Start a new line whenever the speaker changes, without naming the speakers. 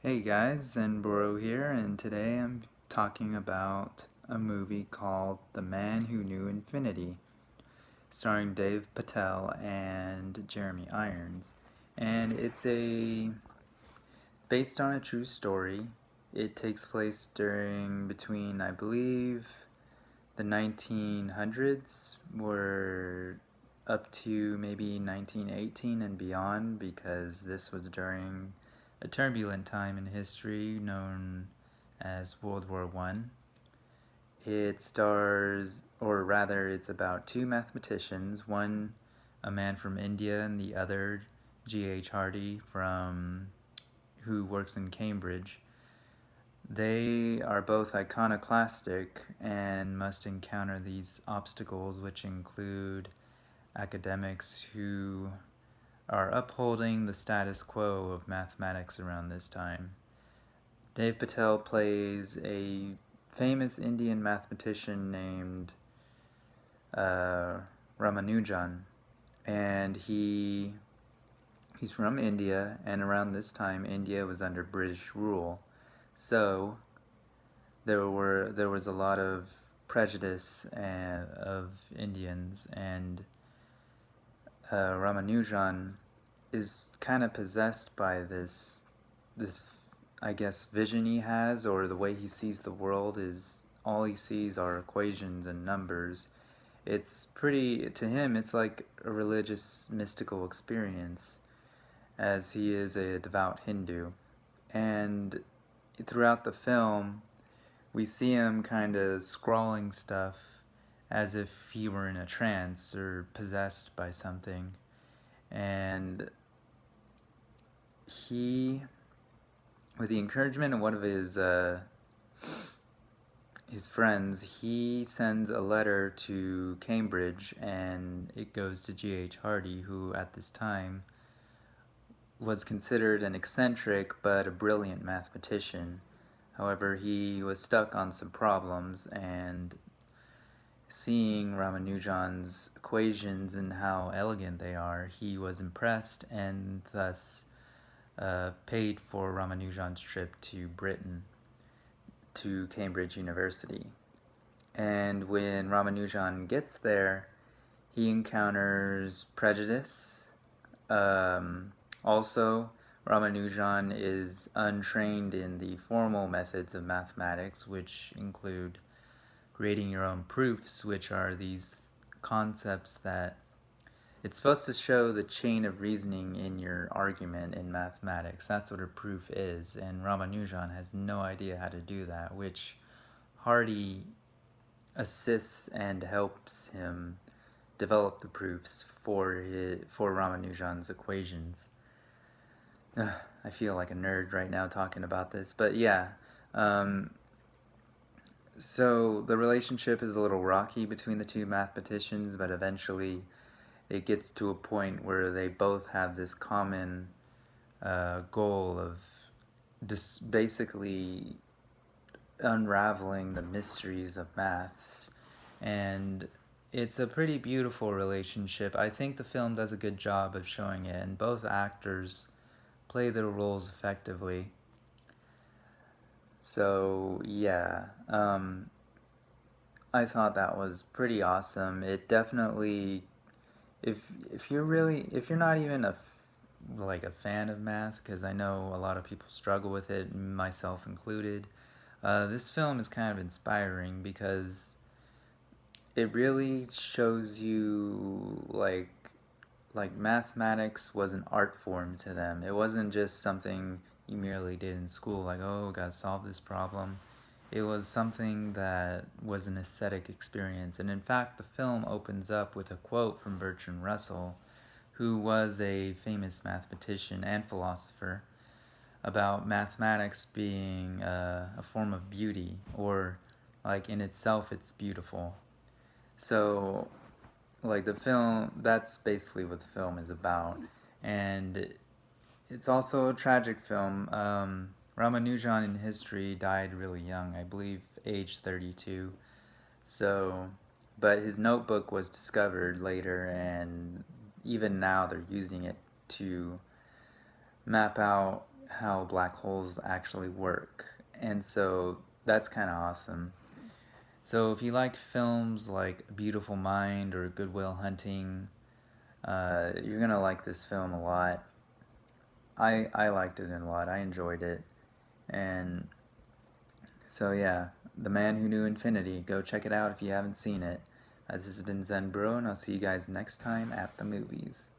Hey guys, ZenBurro here, and today I'm talking about a movie called The Man Who Knew Infinity, starring Dave Patel and Jeremy Irons. And it's based on a true story. It takes place between, I believe, the 1900s, or up to maybe 1918 and beyond, because this was during a turbulent time in history known as World War One. It stars, or rather, it's about two mathematicians, one a man from India and the other G.H. Hardy who works in Cambridge. They are both iconoclastic and must encounter these obstacles, which include academics who are upholding the status quo of mathematics around this time. Dev Patel plays a famous Indian mathematician named Ramanujan, and he's from India, and around this time India was under British rule. So there was a lot of prejudice of Indians, and Ramanujan is kind of possessed by this I guess vision he has, or the way he sees the world is all he sees are equations and numbers. It's pretty, to him, it's like a religious mystical experience, as he is a devout Hindu. And throughout the film, we see him kind of scrawling stuff as if he were in a trance or possessed by something. And he, with the encouragement of one of his friends, he sends a letter to Cambridge, and it goes to G.H. Hardy, who at this time was considered an eccentric but a brilliant mathematician. However, he was stuck on some problems, and seeing Ramanujan's equations and how elegant they are, he was impressed and thus paid for Ramanujan's trip to Britain, to Cambridge University. And when Ramanujan gets there, he encounters prejudice. Also, Ramanujan is untrained in the formal methods of mathematics, which include creating your own proofs, which are these concepts that it's supposed to show the chain of reasoning in your argument in mathematics. That's what a proof is, and Ramanujan has no idea how to do that, which Hardy assists and helps him develop the proofs for Ramanujan's equations. I feel like a nerd right now talking about this, but yeah. So the relationship is a little rocky between the two mathematicians, but eventually it gets to a point where they both have this common goal of basically unraveling the mysteries of maths. And it's a pretty beautiful relationship. I think the film does a good job of showing it, and both actors play their roles effectively. So yeah, I thought that was pretty awesome. It definitely, if you're not even a fan of math, because I know a lot of people struggle with it, myself included, this film is kind of inspiring because it really shows you like mathematics was an art form to them. It wasn't just something you merely did in school, like, oh, gotta solve this problem. It was something that was an aesthetic experience. And in fact, the film opens up with a quote from Bertrand Russell, who was a famous mathematician and philosopher, about mathematics being a form of beauty, or like in itself it's beautiful. So like the film, that's basically what the film is about. And it's also a tragic film. Ramanujan in history died really young, I believe age 32. So, but his notebook was discovered later, and even now they're using it to map out how black holes actually work. And so that's kind of awesome. So if you like films like A Beautiful Mind or Good Will Hunting, you're going to like this film a lot. I liked it a lot. I enjoyed it. And so yeah, The Man Who Knew Infinity. Go check it out if you haven't seen it. This has been ZenBurro, and I'll see you guys next time at the movies.